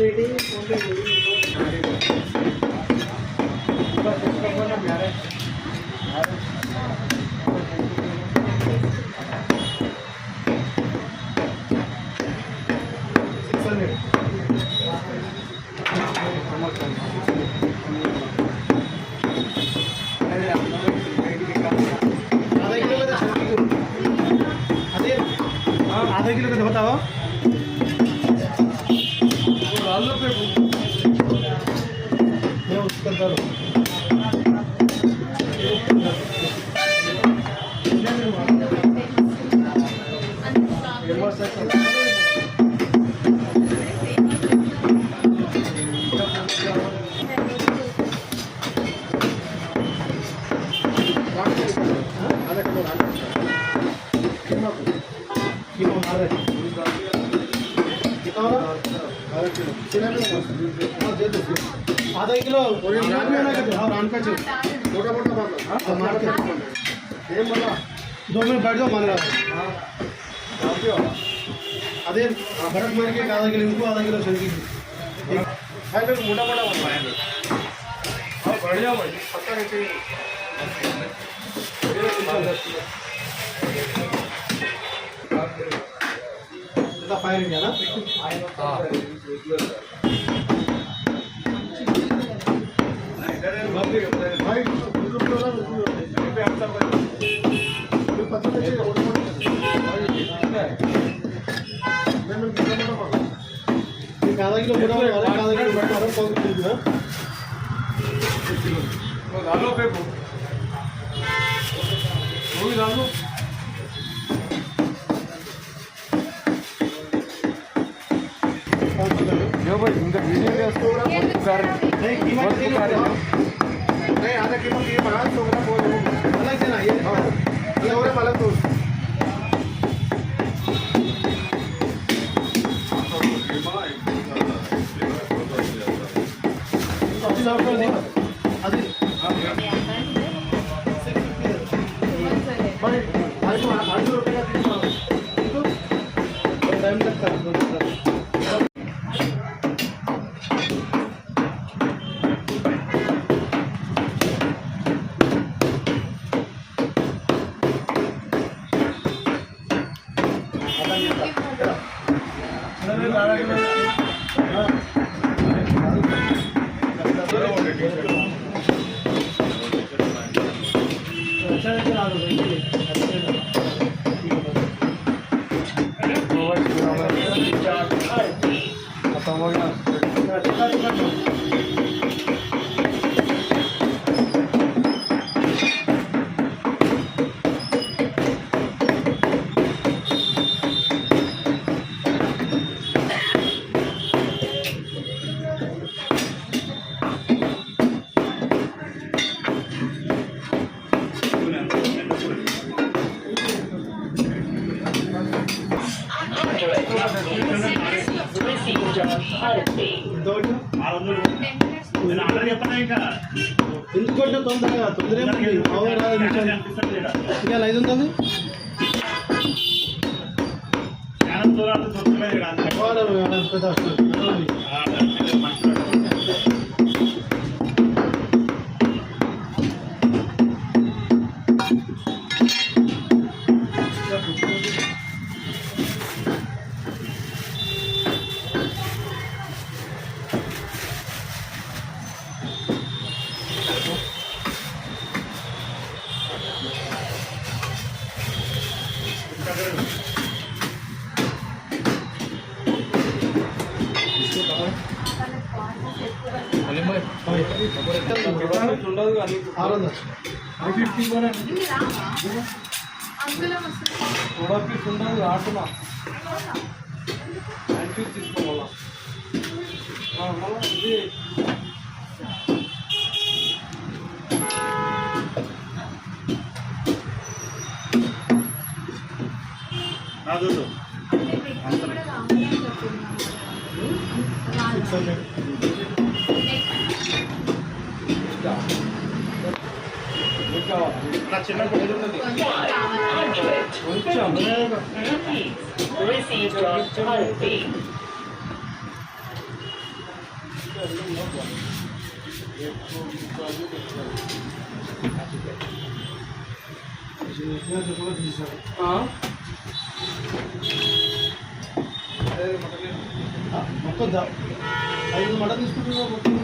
आधा किलो का बताओ उसका दरो आधा किलो दो मिनट बैठ जाओ मान रहा अदे भरत मार के आधा किलो इनको आधा किलो शंकी मोटा मोटा बढ़ जाओ पता फायर इंडिया ना आधा किलो मोटा वाला आधा किलो बड़ा वाला 100 किलो वो डालो पे वो भी डालो जो भाई इनका वीडियो है उसको नहीं कीमत नहीं आधा किलो ये बना तो अलग से ना ये और अलग तो टाइम लगता है ఇంకోటి తొందరగా ఇంకా 5 ఉంటుంది మొత్తం 5 మటన్ తీసుకుంటున్నావు మొత్తం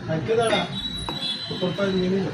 తగ్గదాడా రూపాయలు మినిమం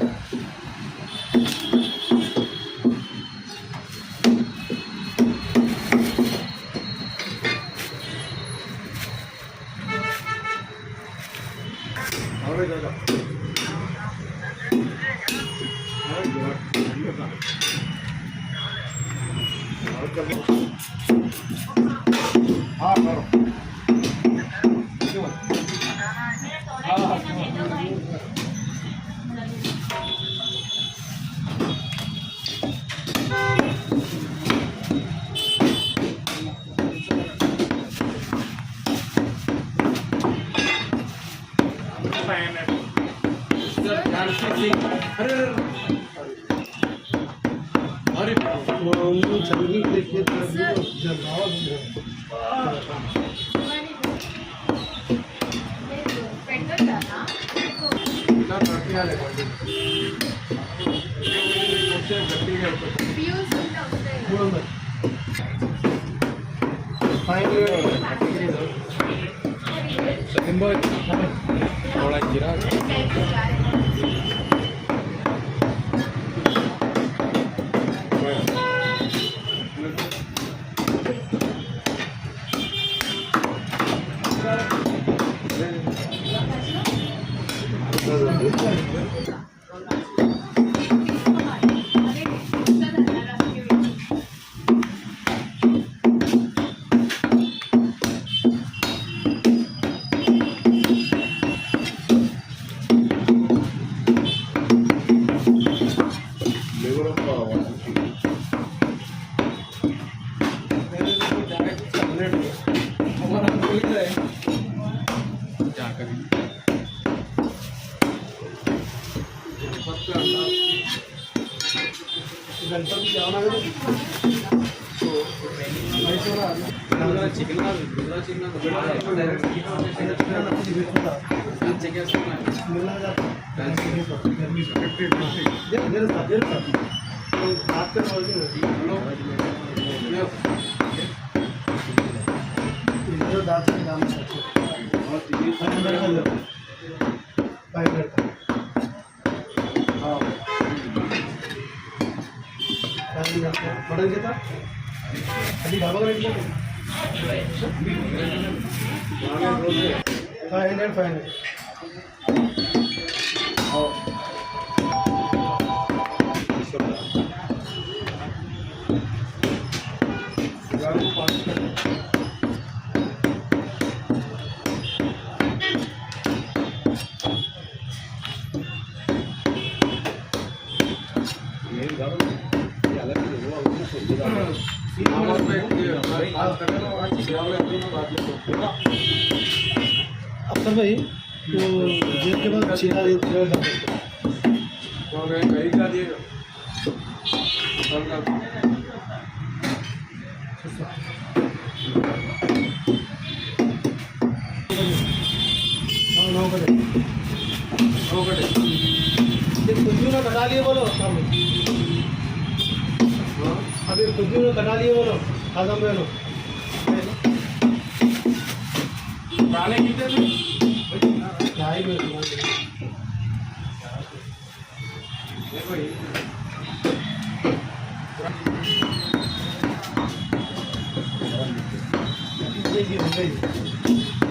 मटन कितना अभी ढाबा का रेट क्या है 500 अफसर भाई तो जेल के बाद चीना कहीं का दिएगा कुछ ना कटा लिए बोलो अभी कुछ ना कटा लिए बोलो आजम बोलो गाने कितने थे ढाई में देखो ये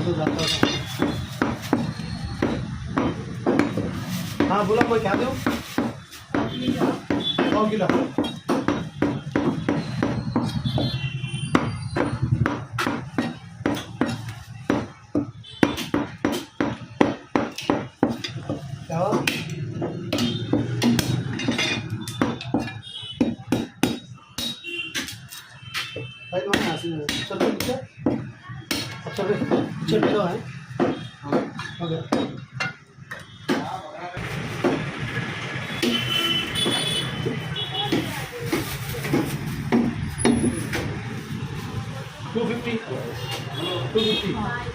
तो जाता था हाँ बोला मैं क्या दूँ 100 किलो 250. 250.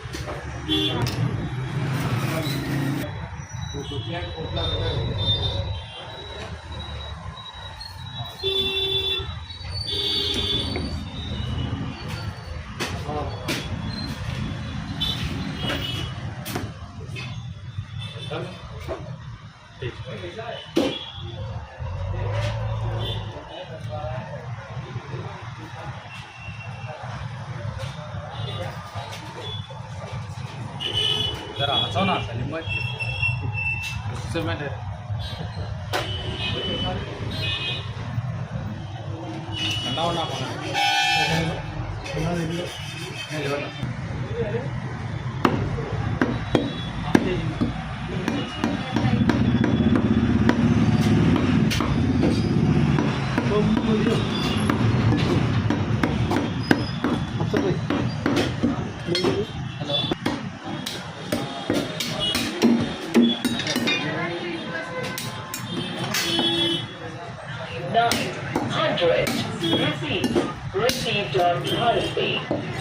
जरा हंसो ना सलीम भाई, उससे मैंने ठंडा होना पड़ा Received on policy.